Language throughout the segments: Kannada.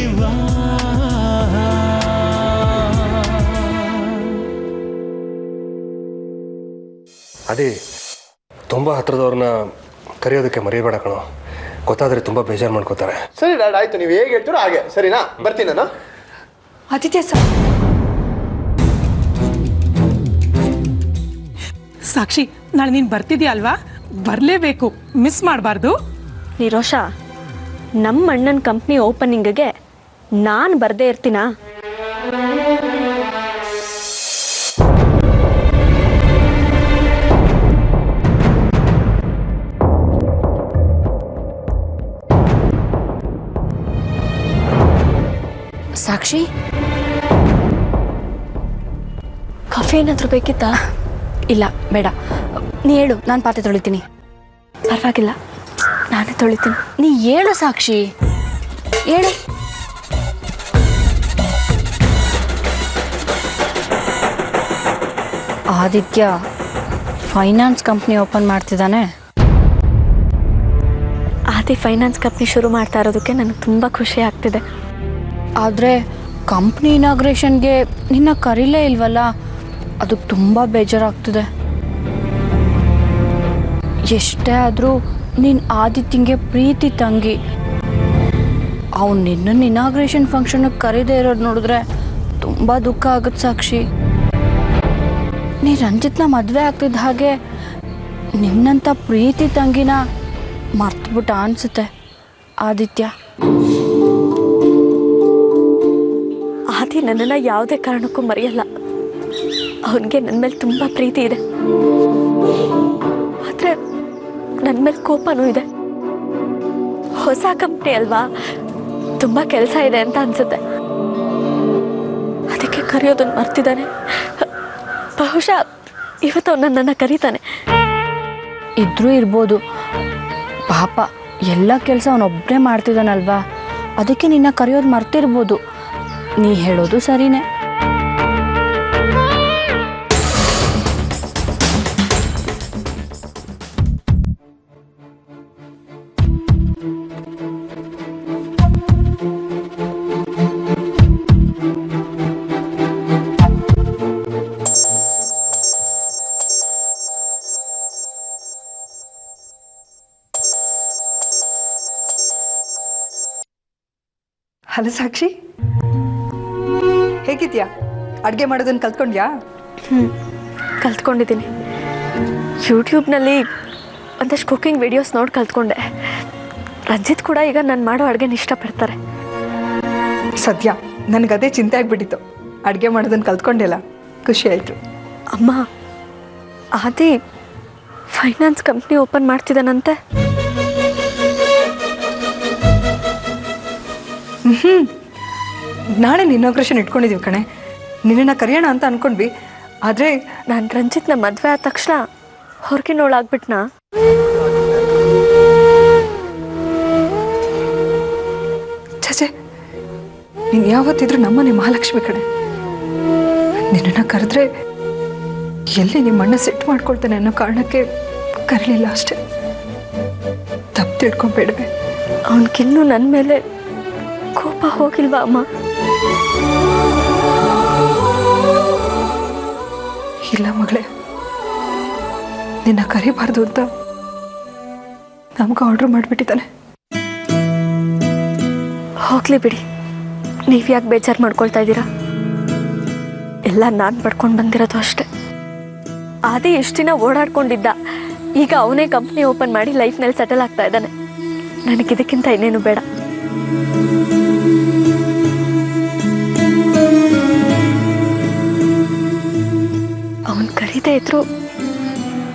ಶಿವ. ಅದೇ ತುಂಬ ಹತ್ರದವ್ರನ್ನ ಕರೆಯೋದಕ್ಕೆ ಮರೆಯಬೇಡ ಕಣೋ. ಗೊತ್ತಾದರೆ ತುಂಬ ಬೇಜಾರು ಮಾಡ್ಕೋತಾರೆ. ಸರಿ ಡ್ಯಾಡ್, ಆಯ್ತು, ನೀವು ಹೇಗೆ ಹೇಳ್ತೀರೋ ಹಾಗೆ. ಸರಿನಾ, ಬರ್ತೀನಿ ನಾನು. ಆದಿತ್ಯ ಸರ್, ಸಾಕ್ಷಿ, ನಾಳೆ ನೀನು ಬರ್ತಿದ್ಯಾ ಅಲ್ವಾ? ಬರಲೇಬೇಕು, ಮಿಸ್ ಮಾಡಬಾರ್ದು. ನಿರೋಷ, ನಮ್ಮ ಅಣ್ಣನ ಕಂಪ್ನಿ ಓಪನಿಂಗ್ಗೆ ನಾನು ಬರದೇ ಇರ್ತೀನಾ? ಸಾಕ್ಷಿ, ಕಾಫಿ ಏನಾದರೂ ಬೇಕಿತ್ತಾ? ಇಲ್ಲ ಬೇಡ, ನೀ ಹೇಳು, ನಾನು ಪಾತ್ರೆ ತೊಳಿತೀನಿ. ಪರವಾಗಿಲ್ಲ, ನಾನೇ ತೊಳಿತೀನಿ. ನೀ ಹೇಳು ಸಾಕ್ಷಿ, ಹೇಳು. ಆದಿತ್ಯ ಫೈನಾನ್ಸ್ ಕಂಪ್ನಿ ಓಪನ್ ಮಾಡ್ತಿದ್ದಾನೆ. ಆದಿ ಫೈನಾನ್ಸ್ ಕಂಪ್ನಿ ಶುರು ಮಾಡ್ತಾ ಇರೋದಕ್ಕೆ ನನಗೆ ತುಂಬ ಖುಷಿ ಆಗ್ತಿದೆ. ಆದರೆ ಕಂಪ್ನಿ ಇನಾಗ್ರೇಷನ್ಗೆ ನಿನ್ನ ಕರೀಲೇ ಇಲ್ವಲ್ಲ, ಅದಕ್ಕೆ ತುಂಬ ಬೇಜಾರಾಗ್ತಿದೆ. ಎಷ್ಟೇ ಆದರೂ ನೀನು ಆದಿತ್ಯಂಗೆ ಪ್ರೀತಿ ತಂಗಿ. ಅವ್ನು ನಿನ್ನನ್ನು ಇನಾಗ್ರೇಷನ್ ಫಂಕ್ಷನ್ಗೆ ಕರೀದೇ ಇರೋದು ನೋಡಿದ್ರೆ ತುಂಬ ದುಃಖ ಆಗುತ್ತೆ ಸಾಕ್ಷಿ. ನೀ ರಂಜಿತ್ನ ಮದುವೆ ಆಗ್ತಿದ್ದ ಹಾಗೆ ನಿನ್ನಂಥ ಪ್ರೀತಿ ತಂಗಿನ ಮರ್ತುಬಿಟ್ಟ ಅನಿಸುತ್ತೆ ಆದಿತ್ಯ. ಆದಿ ನನ್ನನ್ನು ಯಾವುದೇ ಕಾರಣಕ್ಕೂ ಮರೆಯಲ್ಲ. ಅವನಿಗೆ ನನ್ನ ಮೇಲೆ ತುಂಬ ಪ್ರೀತಿ ಇದೆ, ಆದರೆ ನನ್ನ ಮೇಲೆ ಕೋಪನೂ ಇದೆ. ಹೊಸ ಕಂಪ್ನಿ ಅಲ್ವಾ, ತುಂಬ ಕೆಲಸ ಇದೆ ಅಂತ ಅನಿಸುತ್ತೆ. ಅದಕ್ಕೆ ಕರೆಯೋದನ್ನು ಮರ್ತಿದ್ದಾನೆ. ಬಹುಶಃ ಇವತ್ತು ಅವನು ನನ್ನನ್ನು ಕರೀತಾನೆ. ಇದ್ರೂ ಇರ್ಬೋದು, ಪಾಪ ಎಲ್ಲ ಕೆಲಸ ಅವನೊಬ್ಬನೇ ಮಾಡ್ತಿದ್ದಾನಲ್ವಾ, ಅದಕ್ಕೆ ನಿನ್ನ ಕರೆಯೋದು ಮರ್ತಿರ್ಬೋದು. ನೀ ಹೇಳೋದು ಸರಿನೇ. ಹಲೋ ಸಾಕ್ಷಿ, ಹೇಗಿದ್ಯಾ? ಅಡುಗೆ ಮಾಡೋದನ್ನು ಕಲ್ತ್ಕೊಂಡ್ಯಾ? ಕಲ್ತ್ಕೊಂಡಿದ್ದೀನಿ. ಯೂಟ್ಯೂಬ್ನಲ್ಲಿ ಒಂದಷ್ಟು ಕುಕ್ಕಿಂಗ್ ವಿಡಿಯೋಸ್ ನೋಡಿ ಕಲ್ತ್ಕೊಂಡೆ. ರಂಜಿತ್ ಕೂಡ ಈಗ ನಾನು ಮಾಡೋ ಅಡುಗೆನ ಇಷ್ಟಪಡ್ತಾರೆ. ಸದ್ಯ ನನಗದೇ ಚಿಂತೆ ಆಗಿಬಿಟ್ಟಿತ್ತು. ಅಡುಗೆ ಮಾಡೋದನ್ನು ಕಲ್ತ್ಕೊಂಡೆಲ್ಲ, ಖುಷಿ ಆಯಿತು. ಅಮ್ಮ, ಆದಿ ಫೈನಾನ್ಸ್ ಕಂಪ್ನಿ ಓಪನ್ ಮಾಡ್ತಿದ್ದಾನಂತೆ. ನಾಳೆ ಇನಾಗ್ರೇಷನ್ ಇಟ್ಕೊಂಡಿದ್ದೀವಿ ಕಣೆ. ನಿನ್ನನ್ನು ಕರೆಯೋಣ ಅಂತ ಅಂದ್ಕೊಂಡ್ವಿ, ಆದರೆ ನಾನು ರಂಜಿತ್ನ ಮದುವೆ ಆದ ತಕ್ಷಣ ಹೊರಗಿನೋಳಾಗ್ಬಿಟ್ನಾ? ಛೇ, ನೀನು ಯಾವತ್ತಿದ್ರೂ ನಮ್ಮನೆ ಮಹಾಲಕ್ಷ್ಮಿ ಕಣೆ. ನಿನ್ನನ್ನು ಕರೆದ್ರೆ ಎಲ್ಲಿ ನಿಮ್ಮ ಅಣ್ಣ ಸೆಟ್ ಮಾಡ್ಕೊಳ್ತಾನೆ ಅನ್ನೋ ಕಾರಣಕ್ಕೆ ಕರೀಲಿಲ್ಲ ಅಷ್ಟೆ. ತಪ್ಪು ತಿಳ್ಕೊಂಬೇಡವೆ. ಅವನಿಗಿನ್ನೂ ನನ್ನ ಮೇಲೆ ಕೋಪ ಹೋಗಿಲ್ವಾ ಅಮ್ಮ? ಇಲ್ಲ ಮಗಳೇ, ನಿನ್ನ ಕರಿಬಾರ್ದು ಅಂತ ನಮ್ಗೆ ಆರ್ಡರ್ ಮಾಡಿಬಿಟ್ಟಿದ್ದಾನೆ. ಹೋಗ್ಲಿ ಬಿಡಿ, ನೀವು ಯಾಕೆ ಬೇಜಾರು ಮಾಡ್ಕೊಳ್ತಾ ಇದ್ದೀರಾ? ಎಲ್ಲ ನಾನು ಪಡ್ಕೊಂಡು ಬಂದಿರೋದು ಅಷ್ಟೆ. ಆದಿ ಎಷ್ಟು ದಿನ ಓಡಾಡ್ಕೊಂಡಿದ್ದ, ಈಗ ಅವನೇ ಕಂಪ್ನಿ ಓಪನ್ ಮಾಡಿ ಲೈಫ್ನಲ್ಲಿ ಸೆಟಲ್ ಆಗ್ತಾ ಇದ್ದಾನೆ. ನನಗಿದಕ್ಕಿಂತ ಇನ್ನೇನು ಬೇಡ. ಅವನು ಕರೀದೇ ಇದ್ರು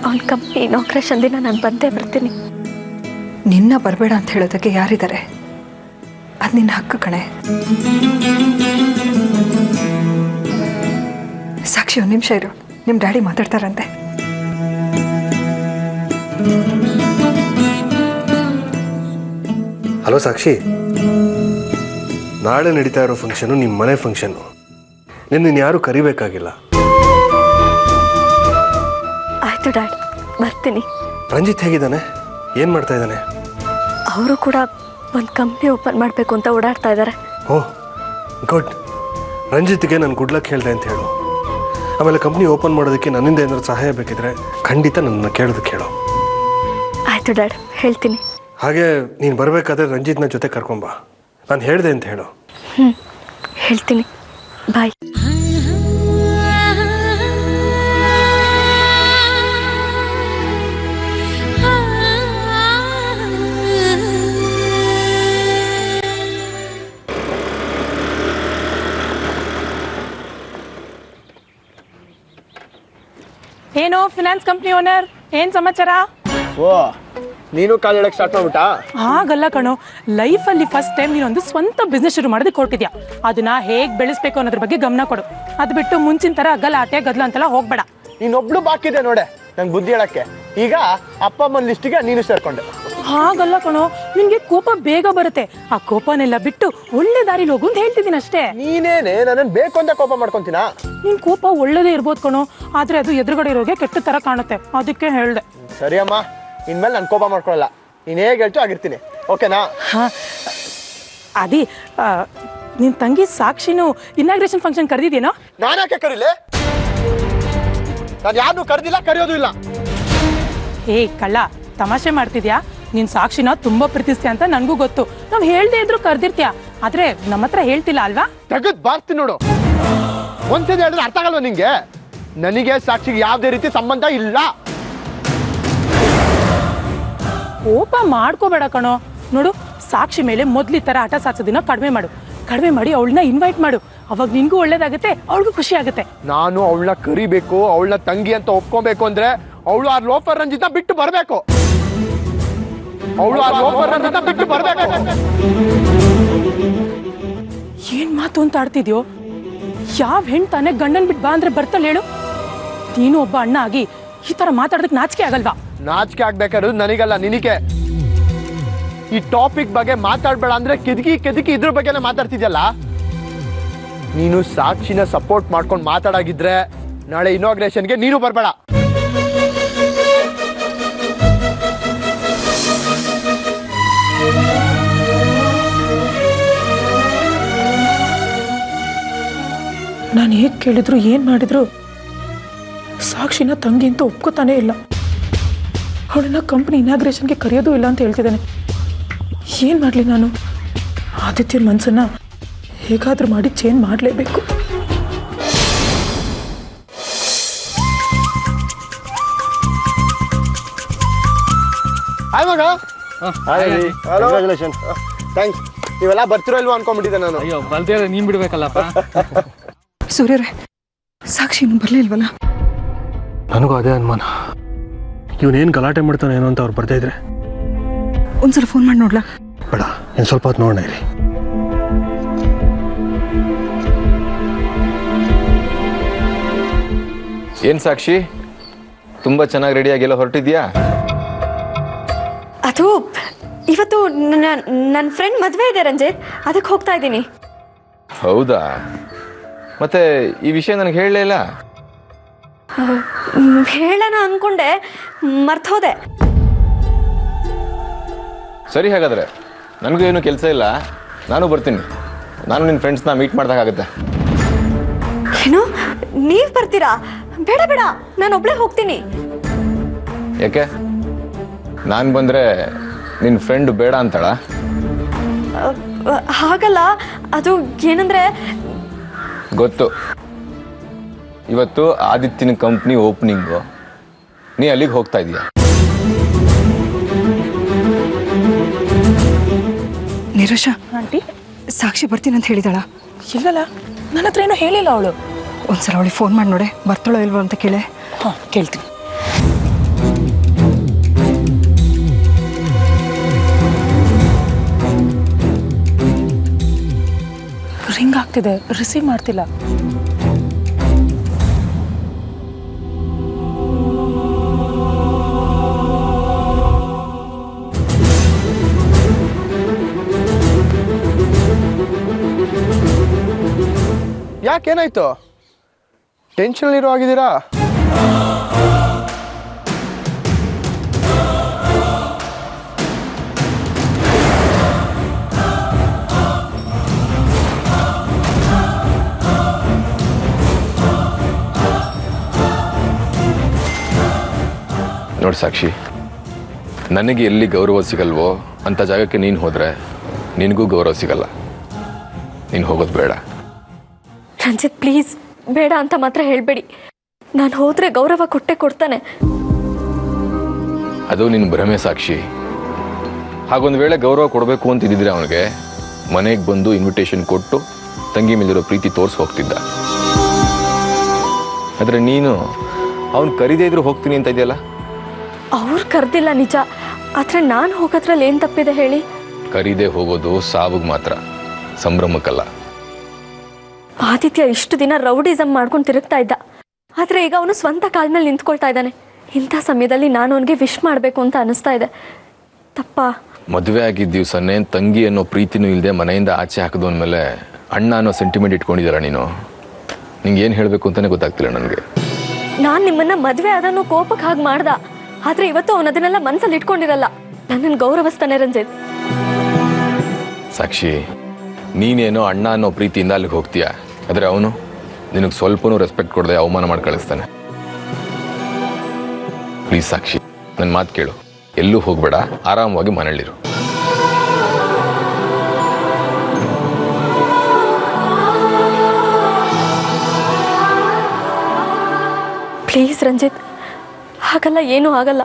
ಅವನ ಕಂಪ್ನಿ ಇನಾಗ್ರೇಷನ್ ದಿನ ನಾನು ಬಂದೇ ಬರ್ತೀನಿ. ನಿನ್ನ ಬರಬೇಡ ಅಂತ ಹೇಳೋದಕ್ಕೆ ಯಾರಿದ್ದಾರೆ? ಅದು ನಿನ್ನ ಹಕ್ಕು ಕಣೆ. ಸಾಕ್ಷಿ, ಒಂದು ನಿಮಿಷ ಇರು, ನಿಮ್ಮ ಡ್ಯಾಡಿ ಮಾತಾಡ್ತಾರಂತೆ. ಹಲೋ ಸಾಕ್ಷಿ, ನಾಳೆ ನಡೀತಾ ಇರೋ ಫಂಕ್ಷನು ನಿಮ್ಮ ಮನೆ ಫಂಕ್ಷನ್ನು. ನಿನ್ನ ಯಾರು ಕರಿಬೇಕಾಗಿಲ್ಲ. ಆಯ್ತು ಡ್ಯಾಡ್, ಬರ್ತೀನಿ. ರಂಜಿತ್ ಹೇಗಿದ್ದಾನೆ? ಏನು ಮಾಡ್ತಾ ಇದ್ದಾನೆ? ಅವರು ಕೂಡ ಒಂದು ಕಂಪ್ನಿ ಓಪನ್ ಮಾಡಬೇಕು ಅಂತ ಓಡಾಡ್ತಾ ಇದ್ದಾರೆ. ಓಹ್ ಗುಡ್. ರಂಜಿತ್ಗೆ ನಾನು ಗುಡ್ ಲಕ್ ಹೇಳಿದೆ ಅಂತ ಹೇಳು. ಆಮೇಲೆ ಕಂಪ್ನಿ ಓಪನ್ ಮಾಡೋದಕ್ಕೆ ನನ್ನಿಂದ ಏನಾದ್ರು ಸಹಾಯ ಬೇಕಿದ್ರೆ ಖಂಡಿತ ನನ್ನನ್ನು ಕೇಳೋದಕ್ಕೆ ಹೇಳು. ಆಯಿತು ಡ್ಯಾಡ್, ಹೇಳ್ತೀನಿ. ಹಾಗೆ ನೀನು ಬರಬೇಕಾದ್ರೆ ರಂಜಿತ್ನ ಜೊತೆ ಕರ್ಕೊಂಬಾ. ನಾನು ಹೇಳಿದೆ ಅಂತ ಹೇಳು. ಹೇಳ್ತೀನಿ. ಬಾಯ್. ಏನು ಫಿನಾನ್ಸ್ ಕಂಪ್ನಿ ಓನರ್, ಏನ್ ಸಮಾಚಾರ? ಓ ನೀನು ಕಾಲ್ ಹೇಳಕ್ ಸ್ಟಾರ್ಟ್ ಮಾಡ್ಬಿಟ್ಟಾ? ಹಾಗಲ್ಲ ಕಣೋ, ಲೈಫಲ್ಲಿ ಫಸ್ಟ್ ಟೈಮ್ ನೀನೊಂದು ಸ್ವಂತ ಬಿಸ್ನೆಸ್ ಶುರು ಮಾಡೋದಕ್ಕೆ ಹೊರಟಿದ್ಯಾ. ಅದನ್ನ ಹೇಗೆ ಬೆಳೆಸ್ಬೇಕು ಅನ್ನೋದ್ರ ಬಗ್ಗೆ ಗಮನ ಕೊಡು. ಅದು ಬಿಟ್ಟು ಮುಂಚಿನ ಥರ ಗಲಾಟೆ ಗದ್ಲ ಅಂತೆಲ್ಲ ಹೋಗ್ಬೇಡ. ನೀನೊಬ್ಳು ಬಾಕಿದೆ ನೋಡೆ ನಂಗೆ ಬುದ್ಧಿ ಹೇಳಕ್ಕೆ. ಈಗ ಅಪ್ಪ ಅಮ್ಮನ ಲಿಸ್ಟಿಗೆ ನೀನು ಸೇರ್ಕೊಂಡೆ. ಹಾಗಲ್ಲ ಕಣೋ, ನಿನ್ಗೆ ಕೋಪ ಬೇಗ ಬರುತ್ತೆ. ಆ ಕೋಪನೆಲ್ಲ ಬಿಟ್ಟು ಒಳ್ಳೆ ದಾರಿಲಿ ಹೋಗು ಅಂತ ಹೇಳ್ತಿದ್ದೀನಿ ಅಷ್ಟೇ. ನೀನೇನೆ ನನ್ನನ್ನು ಬೇಕು ಅಂತ ಕೋಪ ಮಾಡ್ಕೊಂತೀನಾ? ನಿನ್ ಕೋಪ ಒಳ್ಳೇದೇ ಇರ್ಬೋದು ಕಣೋ, ಆದ್ರೆ ಅದು ಎದುರುಗಡೆ ಇರೋಗೆ ಕೆಟ್ಟ ತರ ಕಾಣುತ್ತೆ, ಅದಕ್ಕೆ ಹೇಳ್ದೆ. ಸರಿ ಅಮ್ಮ, ಇನ್ಮೇಲೆ ನಾನು ಕೋಪ ಮಾಡ್ಕೊಳ್ಳಲ್ಲ. ನೀನು ಹೇಗೆ ಹೇಳ್ತು ಆಗಿರ್ತೀನಿ, ಓಕೆನಾ? ಹಾ ಅದಿ, ನಿನ್ ತಂಗಿ ಸಾಕ್ಷಿನೂ ಇನಾಗ್ರೇಷನ್ ಫಂಕ್ಷನ್ ಕರೆದಿದ್ದೀನೋ? ನಾನ್ಯಾಕೆ ಕರೀಲೆ? ನಾನು ಯಾರನ್ನೂ ಕರೆದಿಲ್ಲ, ಕರೆಯೋದು ಇಲ್ಲ. ಏ ಕಳ್ಳ, ತಮಾಷೆ ಮಾಡ್ತಿದ್ಯಾ? ನೀನ್ ಸಾಕ್ಷಿನ ತುಂಬಾ ಪ್ರೀತಿಸ್ತೀಯ ಅಂತ ನನ್ಗೂ ಗೊತ್ತು. ನಾವ್ ಹೇಳ್ದೆ ಇದ್ರು ಕರೆದಿರ್ತೀಯ, ಆದ್ರೆ ನಮ್ಮ ಹತ್ರ ಹೇಳ್ತಿಲ್ಲ ಅಲ್ವಾ? ತೆಗೆದ್ ಬಾರ್ತೀನಿ ನೋಡು. ಒಂದ್ಸತಿ ಹೇಳಿದ್ರೆ ಅರ್ಥ ಆಗಲ್ವ ನಿಂಗೆ? ನನಗೆ ಸಾಕ್ಷಿಗೆ ಯಾವುದೇ ರೀತಿ ಸಂಬಂಧ ಇಲ್ಲ. ಕೋಪ ಮಾಡ್ಕೋಬೇಡ ಕಣೋ. ನೋಡು, ಸಾಕ್ಷಿ ಮೇಲೆ ಮೊದ್ಲಿ ತರ ಆಟ ಸಾಧಿಸೋದನ್ನ ಕಡಿಮೆ ಮಾಡಿ ಅವಳನ್ನ ಇನ್ವೈಟ್ ಮಾಡು. ಅವಾಗ ನಿನ್ಗೂ ಒಳ್ಳೇದಾಗುತ್ತೆ, ಅವಳಿಗೂ ಖುಷಿ ಆಗುತ್ತೆ. ನಾನು ಅವಳನ್ನ ಕರಿಬೇಕು, ಅವಳನ್ನ ತಂಗಿ ಅಂತ ಒಪ್ಕೊಬೇಕು ಅಂದ್ರೆ ಅವಳು ಆ ಲೋಫರ್ ರಂಜಿತ ಬಿಟ್ಟು ಬರ್ಬೇಕು. ಏನ್ ಮಾತು ಅಂತ ಆಡ್ತಿದ್ಯೋ? ಯಾವ ಹೆಣ್ ತಾನೇ ಗಂಡನ್ ಬಿಟ್ಟು ಬಾ ಅಂದ್ರೆ ಬರ್ತಾಳೆ ಹೇಳು? ನೀನು ಒಬ್ಬ ಅಣ್ಣ ಆಗಿ ಈ ತರ ಮಾತಾಡೋದಕ್ಕೆ ನಾಚಿಕೆ ಆಗಲ್ವಾ? ನಾಚಿಕೆ ಆಗ್ಬೇಕಾದ್ರು ನನಗಲ್ಲ, ನಿನಗೆ. ಈ ಟಾಪಿಕ್ ಬಗ್ಗೆ ಮಾತಾಡ್ಬೇಡ ಅಂದ್ರೆ ಕೆದಕಿ ಇದ್ರ ಬಗ್ಗೆನೇ ಮಾತಾಡ್ತಿದ್ಯಲ್ಲ. ನೀನು ಸಾಕ್ಷಿನ ಸಪೋರ್ಟ್ ಮಾಡ್ಕೊಂಡು ಮಾತಾಡಾಗಿದ್ರೆ ನಾಳೆ ಇನಾಗ್ರೇಷನ್ಗೆ ನೀನು ಬರ್ಬೇಡ. ನಾನು ಹೇಗೆ ಕೇಳಿದ್ರು ಏನ್ ಮಾಡಿದ್ರು ಸಾಕ್ಷಿನ ತಂಗಿ ಅಂತ ಒಪ್ಕೋತಾನೆ ಇಲ್ಲ. ಅವಳನ್ನ ಕಂಪ್ನಿ ಇನಾಗ್ರೇಷನ್ಗೆ ಕರೆಯೋದು ಇಲ್ಲ ಅಂತ ಹೇಳ್ತಿದ್ದಾನೆ. ಏನ್ ಮಾಡ್ಲಿ ನಾನು? ಆದಿತ್ಯನ ಮನ್ಸನ್ನ ಹೇಗಾದ್ರೂ ಮಾಡಿ ಚೇಂಜ್ ಮಾಡಲೇಬೇಕು. ಹಾಯ್ ಮಗ. ಥ್ಯಾಂಕ್ಸ್. ನೀವೆಲ್ಲ ಬರ್ತಿರೋ ಇಲ್ವಾ ಅನ್ಕೊಂಡ್ಬಿಟ್ಟಿದ್ದೆ ನಾನು. ಅಯ್ಯೋ ಬಲ್ದೇವ್ರೆ, ನೀನ್ ಬಿಡ್ಬೇಕಲ್ಲಪ್ಪ. ಸೂರ್ಯರೇ, ಸಾಕ್ಷಿ ಇನ್ನೂ ಬರಲಿಲ್ವಲ್ಲ? ನನಗೂ ಅದೇ ಅನುಮಾನ. ಇವನೇನು ಗಲಾಟೆ ಮಾಡ್ತಾನೆ ಏನೋ ಅಂತ ಅವ್ರು ಬರ್ತಾ ಇದ್ರೆ ಒಂದ್ಸಲ ಫೋನ್ ಮಾಡಿ ನೋಡ್ಲಾ? ಬೇಡ, ಇನ್ನು ಸ್ವಲ್ಪ ಹೊತ್ತು ನೋಡೋಣ ಇರಿ. ಏನ್ ಸಾಕ್ಷಿ, ತುಂಬಾ ಚೆನ್ನಾಗಿ ರೆಡಿಯಾಗೆಲ್ಲ ಹೊರಟಿದ್ಯಾ? ಅದು ಇವತ್ತು ನನ್ನ ಫ್ರೆಂಡ್ ಮದುವೆ ಇದೆ ರಂಜಿತ್, ಅದಕ್ಕೆ ಹೋಗ್ತಾ ಇದ್ದೀನಿ. ಹೌದಾ? ಮತ್ತೆ ಈ ವಿಷಯ ನನಗೆ ಹೇಳಲೇ ಇಲ್ಲ. ಹೇಳೋಣ ಅನ್ಕೊಂಡೆ, ಮರ್ತೋದೆ. ಸರಿ, ಹಾಗಾದ್ರೆ ನನಗೂ ಏನು ಕೆಲಸ ಇಲ್ಲ, ನಾನು ಬರ್ತೀನಿ. ನಾನು ನಿನ್ನ ಫ್ರೆಂಡ್ಸ್ನ ಮೀಟ್ ಮಾಡ್ದಾಗುತ್ತೆ. ಏನು, ನೀವು ಬರ್ತೀರಾ? ಬೇಡ ಬೇಡ, ನಾನು ಒಬ್ಳೇ ಹೋಗ್ತೀನಿ. ಯಾಕೆ? ನಾನು ಬಂದರೆ ನಿನ್ನ ಫ್ರೆಂಡ್ ಬೇಡ ಅಂತಾಳ? ಹಾಗಲ್ಲ, ಅದು ಏನಂದ್ರೆ ಗೊತ್ತು. ಇವತ್ತು ಆದಿತ್ಯನ ಕಂಪ್ನಿ ಓಪನಿಂಗು, ನೀ ಅಲ್ಲಿಗೆ ಹೋಗ್ತಾ ಇದೀಯ. ನಿರೋಷ, ಆಂಟಿ ಸಾಕ್ಷಿ ಬರ್ತೀನಿ ಅಂತ ಹೇಳಿದಾಳ? ಇಲ್ಲಲ್ಲ, ನನ್ನ ಹತ್ರ ಏನೋ ಹೇಳಿಲ್ಲ ಅವಳು. ಒಂದ್ಸಲ ಅವಳಿಗೆ ಫೋನ್ ಮಾಡಿ ನೋಡೆ, ಬರ್ತಾಳೋ ಇಲ್ವೋ ಅಂತ ಕೇಳೆ. ಹಾಂ, ಕೇಳ್ತೀನಿ. ರಿಂಗ್ ಆಗ್ತಿದೆ, ರಿಸೀವ್ ಮಾಡ್ತಿಲ್ಲ. ಯಾಕೇನಾಯ್ತು? ಟೆನ್ಷನ್ ಇರೋ ಆಗಿದ್ದೀರಾ? ನೋಡಿ ಸಾಕ್ಷಿ, ನನಗೆ ಎಲ್ಲಿ ಗೌರವ ಸಿಗಲ್ವೋ ಅಂಥ ಜಾಗಕ್ಕೆ ನೀನು ಹೋದರೆ ನಿನಗೂ ಗೌರವ ಸಿಗಲ್ಲ. ನೀನು ಹೋಗೋದು ಬೇಡ. ರಂಜಿತ್ ಪ್ಲೀಸ್ ಬೇಡ ಅಂತ ಮಾತ್ರ ಹೇಳಬೇಡಿ. ನಾನು ಹೋದರೆ ಗೌರವ ಕೊಟ್ಟೆ ಕೊಡ್ತಾನೆ. ಅದು ನಿನ್ನ ಭ್ರಮೆ ಸಾಕ್ಷಿ. ಹಾಗೊಂದು ವೇಳೆ ಗೌರವ ಕೊಡಬೇಕು ಅಂತಿದ್ದಿದ್ರೆ ಅವನಿಗೆ ಮನೆಗೆ ಬಂದು ಇನ್ವಿಟೇಷನ್ ಕೊಟ್ಟು ತಂಗಿ ಮೇಲಿರೋ ಪ್ರೀತಿ ತೋರಿಸಿ ಹೋಗ್ತಿದ್ದ. ಆದರೆ ನೀನು ಅವನು ಕರೀದೇ ಇದ್ರೂ ಹೋಗ್ತೀನಿ ಅಂತ ಇದೆಯಲ್ಲ. ಅವ್ರು ಕರೆದಿಲ್ಲ ನಿಜ, ಆದರೆ ನಾನು ಹೋಗೋದ್ರಲ್ಲಿ ಏನು ತಪ್ಪಿದೆ ಹೇಳಿ? ಕರೀದೇ ಹೋಗೋದು ಸಾವಿಗೆ ಮಾತ್ರ, ಸಂಭ್ರಮಕ್ಕಲ್ಲ. ಆದಿತ್ಯ ಇಷ್ಟು ದಿನ ರೌಡಿಸಮ್ ಮಾಡ್ಕೊಂಡು ತಿರುಗ್ತಾ ಇದ್ದ, ಆದರೆ ಈಗ ಅವನು ಸ್ವಂತ ಕಾಲ ಮೇಲೆ ನಿಂತ್ಕೊಳ್ತಾ ಇದ್ದಾನೆ. ಇಂಥ ಸಮಯದಲ್ಲಿ ನಾನು ಅವನಿಗೆ ವಿಶ್ ಮಾಡಬೇಕು ಅಂತ ಅನಿಸ್ತಾ ಇದೆ. ತಪ್ಪ? ಮದುವೆ ಆಗಿದ್ದ ದಿವಸನೇ ತಂಗಿ ಅನ್ನೋ ಪ್ರೀತಿನೂ ಇಲ್ಲದೆ ಮನೆಯಿಂದ ಆಚೆ ಹಾಕಿದ ಅಂದಮೇಲೆ ಅಣ್ಣ ಅನ್ನೋ ಸೆಂಟಿಮೆಂಟ್ ಇಟ್ಕೊಂಡಿದ್ದಾರ ನೀನು? ನಿಂಗೆ ಏನು ಹೇಳಬೇಕು ಅಂತಲೇ ಗೊತ್ತಾಗ್ತಿಲ್ಲ ನನಗೆ. ನಾನು ನಿಮ್ಮನ್ನ ಮದುವೆ ಆದನೋ ಕೋಪಕ್ಕೆ ಹಾಗೆ ಮಾಡ್ದ, ಆದರೆ ಇವತ್ತು ಅವನು ಅದನ್ನೆಲ್ಲ ಮನಸ್ಸಲ್ಲಿ ಇಟ್ಕೊಂಡಿರಲ್ಲ. ನನ್ನನ್ನು ಗೌರವಿಸ್ತಾನೆ ರಂಜಿತ್. ಸಾಕ್ಷಿ, ನೀನೇನೋ ಅಣ್ಣ ಅನ್ನೋ ಪ್ರೀತಿಯಿಂದ ಅಲ್ಲಿಗೆ ಹೋಗ್ತೀಯ, ಆದರೆ ಅವನು ನಿನಗೆ ಸ್ವಲ್ಪನೂ ರೆಸ್ಪೆಕ್ಟ್ ಕೊಡದೆ ಅವಮಾನ ಮಾಡಿ ಕಳಿಸ್ತಾನೆ. ಪ್ಲೀಸ್ ಸಾಕ್ಷಿ, ನನ್ನ ಮಾತು ಕೇಳು. ಎಲ್ಲೂ ಹೋಗಬೇಡ, ಆರಾಮವಾಗಿ ಮನೆಯಲ್ಲಿರು. ಪ್ಲೀಸ್ ರಂಜಿತ್, ಹಾಗಲ್ಲ, ಏನೂ ಆಗಲ್ಲ.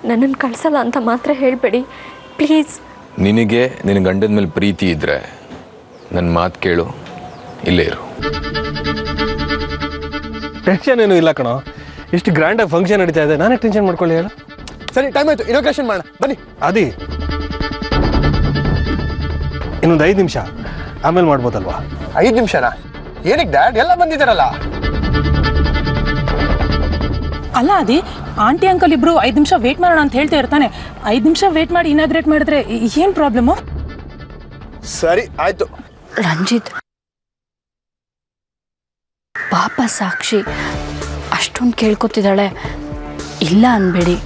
ನನ್ನನ್ನು ಕಳಿಸಲ್ಲ ಅಂತ ಮಾತ್ರ ಹೇಳಬೇಡಿ ಪ್ಲೀಸ್. ನಿನಗೆ ನಿನ್ನ ಗಂಡನ ಮೇಲೆ ಪ್ರೀತಿ ಇದ್ದರೆ ನನ್ನ ಮಾತು ಕೇಳು, ಇಲ್ಲೇ ಇರು. ಟೆನ್ಷನ್ ಏನೂ ಇಲ್ಲ ಕಣೋ. ಇಷ್ಟು ಗ್ರ್ಯಾಂಡಾಗಿ ಫಂಕ್ಷನ್ ನಡೀತಾ ಇದೆ, ನಾನೇ ಟೆನ್ಷನ್ ಮಾಡ್ಕೊಳ್ಳಿ ಹೇಳು. ಸರಿ, ಟೈಮ್ ಆಯ್ತು, ಇನಾಗ್ರೇಷನ್ ಮಾಡೋಣ ಬನ್ನಿ. ಅದಿ ಇನ್ನೊಂದು 5 ನಿಮಿಷ ಆಮೇಲೆ ಮಾಡ್ಬೋದಲ್ವಾ? 5 ನಿಮಿಷನಾ? ಏನಕ್ಕೆ ಡ್ಯಾಡ್ ಎಲ್ಲ ಬಂದಿದ್ದಾರಲ್ಲ? ಅಲ್ಲ ಅದಿ, ಆಂಟಿ ಅಂಕಲ್ ಇಬ್ರು 5 ನಿಮಿಷ ವೇಟ್ ಮಾಡೋಣ ಅಂತ ಹೇಳ್ತಾ ಇರ್ತಾನೆ. 5 ನಿಮಿಷ ವೇಟ್ ಮಾಡಿ ಇನಾಗ್ರೇಟ್ ಮಾಡಿದ್ರೆ ಏನು ಪ್ರಾಬ್ಲಮ್ಮು? ಸರಿ ಆಯ್ತು. ರಂಜಿತ್, ಪಾಪ ಸಾಕ್ಷಿ ಅಷ್ಟೊಂದು ಕೇಳ್ಕೊತಿದ್ದಾಳೆ, ಇಲ್ಲ ಅನ್ಬೇಡಿ.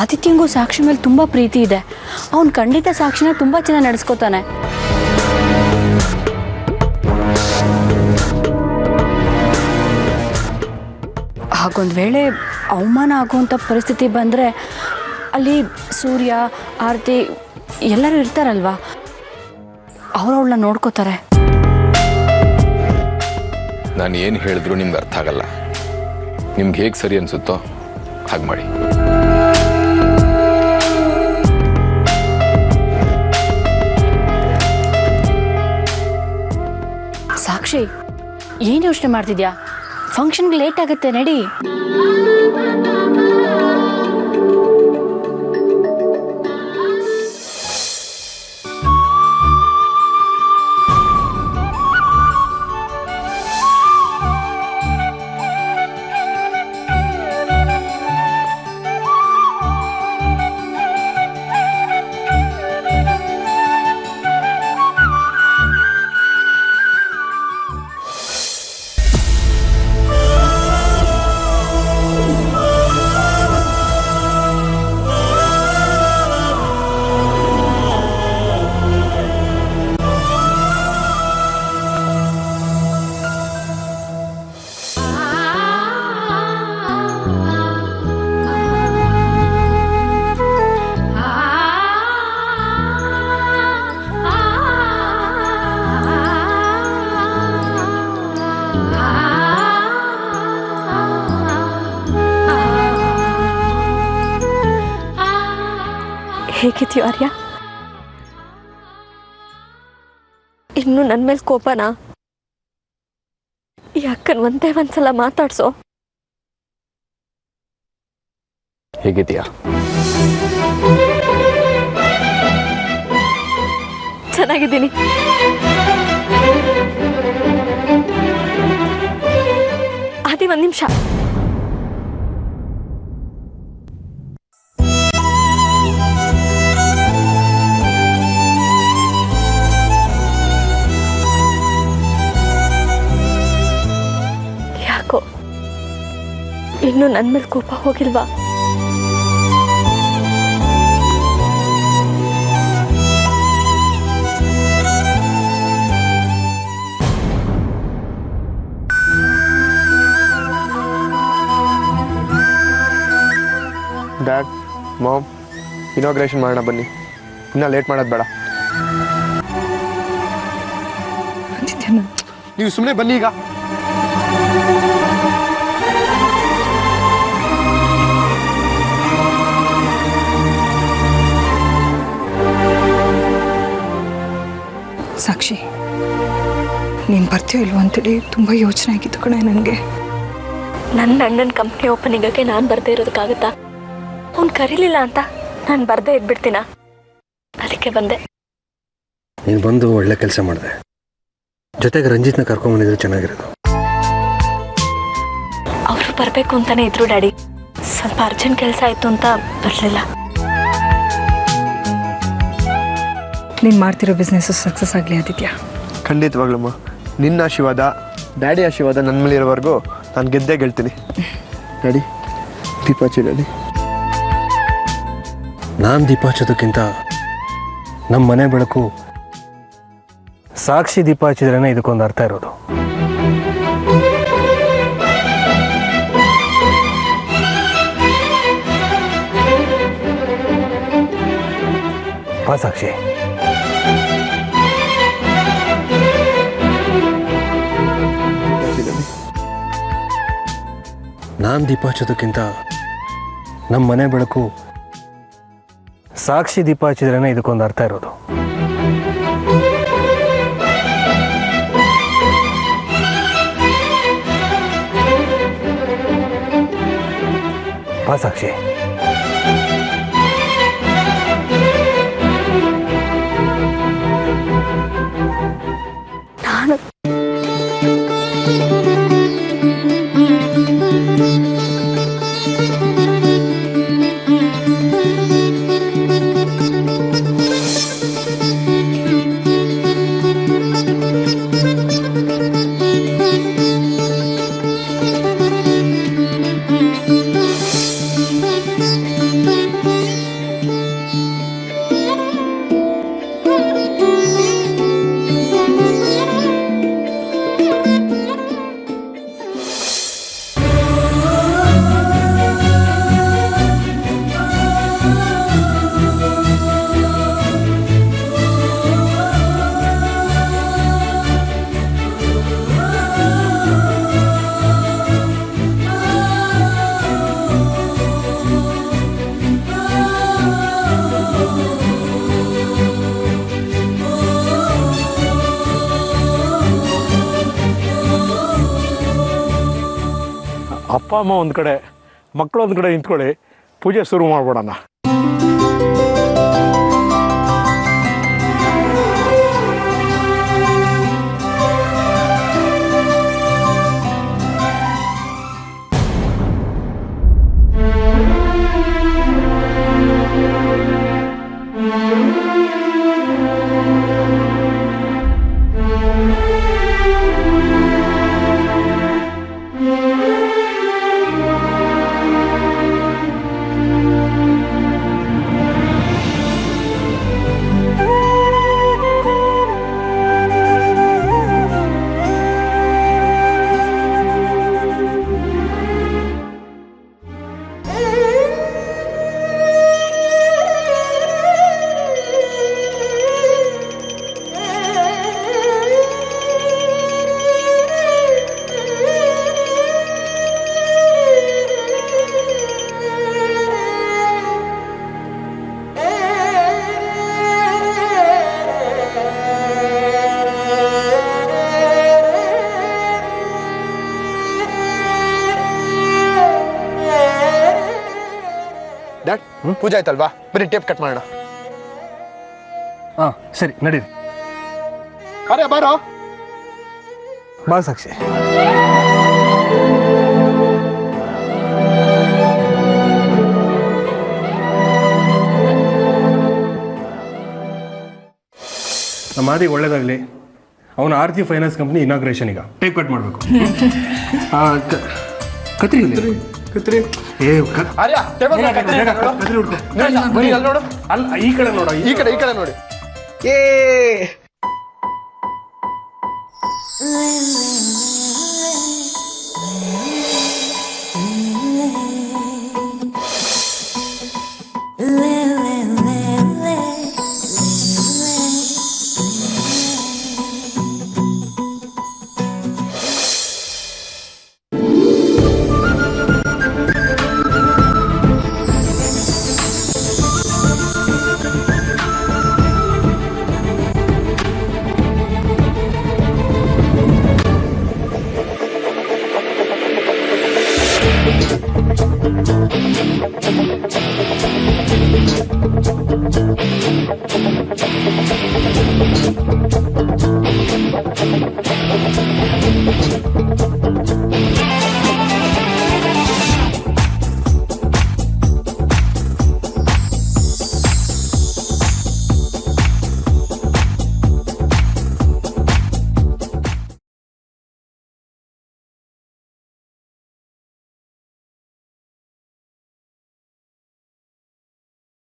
ಆದಿತ್ಯಂಗೂ ಸಾಕ್ಷಿ ಮೇಲೆ ತುಂಬ ಪ್ರೀತಿ ಇದೆ. ಅವನು ಖಂಡಿತ ಸಾಕ್ಷಿನ ತುಂಬ ಚೆನ್ನಾಗಿ ನಡೆಸ್ಕೋತಾನೆ. ಹಾಗೊಂದು ವೇಳೆ ಅವಮಾನ ಆಗುವಂಥ ಪರಿಸ್ಥಿತಿ ಬಂದರೆ ಅಲ್ಲಿ ಸೂರ್ಯ, ಆರತಿ ಎಲ್ಲರೂ ಇರ್ತಾರಲ್ವಾ, ಅವರವಳನ್ನ ನೋಡ್ಕೋತಾರೆ. ನಾನು ಏನು ಹೇಳಿದ್ರು ನಿಮ್ಗೆ ಅರ್ಥ ಆಗಲ್ಲ. ನಿಮ್ಗೆ ಹೇಗೆ ಸರಿ ಅನಿಸುತ್ತೋ ಹಾಗೆ ಮಾಡಿ. ಸಾಕ್ಷಿ, ಏನು ಯೋಚನೆ ಮಾಡ್ತಿದ್ಯಾ? ಫಂಕ್ಷನ್ಗೆ ಲೇಟ್ ಆಗುತ್ತೆ, ನಡಿ. ಹೇಗಿದೆಯೋ ಆರ್ಯ? ಇನ್ನು ನನ್ನ ಮೇಲೆ ಕೋಪನಾ? ಈ ಅಕ್ಕನ ಒಂದೇ ಒಂದ್ಸಲ ಮಾತಾಡ್ಸೋ. ಹೇಗಿದೆಯಾ? ಚೆನ್ನಾಗಿದ್ದೀನಿ. ಆದಿ, 1 ನಿಮಿಷ. ಯಾಕೋ ಇನ್ನು ನನ್ನ ಮೇಲೆ ಕೋಪ ಹೋಗಿಲ್ವಾ? ಮಾಮ್, ಇನಾಗ್ರೇಷನ್ ಮಾಡೋಣ ಬನ್ನಿ, ಇನ್ನೂ ಲೇಟ್ ಮಾಡೋದು ಬೇಡ. ನೀವು ಸುಮ್ಮನೆ ಬನ್ನಿ ಈಗ. ಸಾಕ್ಷಿ, ನೀನು ಬರ್ತೀಯೋ ಇಲ್ವೋ ಅಂತೇಳಿ ತುಂಬ ಯೋಚನೆ ಆಗಿತ್ತು ಕಣೆ ನನಗೆ. ನನ್ನ ಅಣ್ಣನ ಕಂಪ್ನಿ ಓಪನಿಂಗಕ್ಕೆ ನಾನು ಬರದೇ ಇರೋದಕ್ಕಾಗತ್ತಾ? ಅವ್ನು ಕರೀಲಿಲ್ಲ ಅಂತ ನಾನು ಬರದೇ ಇದ್ಬಿಡ್ತೀನ? ಅದಕ್ಕೆ ಬಂದೆ. ನೀನು ಬಂದು ಒಳ್ಳೆ ಕೆಲಸ ಮಾಡಿದೆ. ಜೊತೆಗೆ ರಂಜಿತ್ನ ಕರ್ಕೊಂಬಂದಿದ್ರೆ ಚೆನ್ನಾಗಿರೋದು. ಅವರು ಬರಬೇಕು ಅಂತಾನೆ ಇದ್ರು ಡ್ಯಾಡಿ. ಸ್ವಲ್ಪ ಅರ್ಜೆಂಟ್ ಕೆಲಸ ಆಯಿತು ಅಂತ ಬರಲಿಲ್ಲ. ನೀನು ಮಾಡ್ತಿರೋ ಬಿಸ್ನೆಸ್ಸು ಸಕ್ಸಸ್ ಆಗಲಿ ಆದಿತ್ಯ. ಖಂಡಿತವಾಗ್ಲಮ್ಮ, ನಿನ್ನ ಆಶೀರ್ವಾದ, ಡ್ಯಾಡಿ ಆಶೀರ್ವಾದ ನನ್ನ ಮೇಲೆ ಇರೋವರೆಗೂ ನಾನು ಗೆದ್ದೇ ಗೆಲ್ತೀನಿ. ಡ್ಯಾಡಿ, ದೀಪ ಹಚ್ಚಿಡಲಿ. ನಾನು ದೀಪ ಹಚ್ಚೋದಕ್ಕಿಂತ ನಮ್ಮ ಮನೆ ಬೆಳಕು ಸಾಕ್ಷಿ ದೀಪ ಹಚ್ಚಿದ್ರೇ ಇದಕ್ಕೊಂದು ಅರ್ಥ ಇರೋದು. ಬಾ ಸಾಕ್ಷಿ. ನಾನು ದೀಪ ಹಚ್ಚೋದಕ್ಕಿಂತ ನಮ್ಮ ಮನೆ ಬೆಳಕು ಸಾಕ್ಷಿ ದೀಪ ಹಚ್ಚಿದ್ರೇ ಇದಕ್ಕೊಂದು ಅರ್ಥ ಇರೋದು. ಬಾ ಸಾಕ್ಷಿ. ನಾನು ಅಪ್ಪ ಅಮ್ಮ ಒಂದು ಕಡೆ, ಮಕ್ಕಳು ಒಂದು ಕಡೆ ನಿಂತ್ಕೊಳ್ಳಿ, ಪೂಜೆ ಶುರು ಮಾಡ್ಬೋಣ. ಡ್ಯಾಡ್, ಪೂಜೆ ಆಯ್ತಲ್ವಾ? ಬರೀ ಟೇಪ್ ಕಟ್ ಮಾಡೋಣ. ಹಾಂ ಸರಿ, ನಡೀರಿ. ಅರೆ ಬಾರೋ. ಬಾ ಸಾಕ್ಷಿ. ನಮ್ಮ ಆದಿಗೆ ಒಳ್ಳೇದಾಗಲಿ. ಅವನ ಆರ್ತಿ ಫೈನಾನ್ಸ್ ಕಂಪ್ನಿ ಇನಾಗ್ರೇಷನ್ ಈಗ ಟೇಪ್ ಕಟ್ ಮಾಡಬೇಕು. ಕತ್ರಿ ಕತ್ರಿ ಆರ್ಯ, ಕತ್ರಿ ಹುಡ್ಕೊ. ಬನ್ನಿ, ಅಲ್ಲಿ ನೋಡು. ಅಲ್ಲ, ಈ ಕಡೆ ನೋಡ, ಈ ಕಡೆ ನೋಡಿ.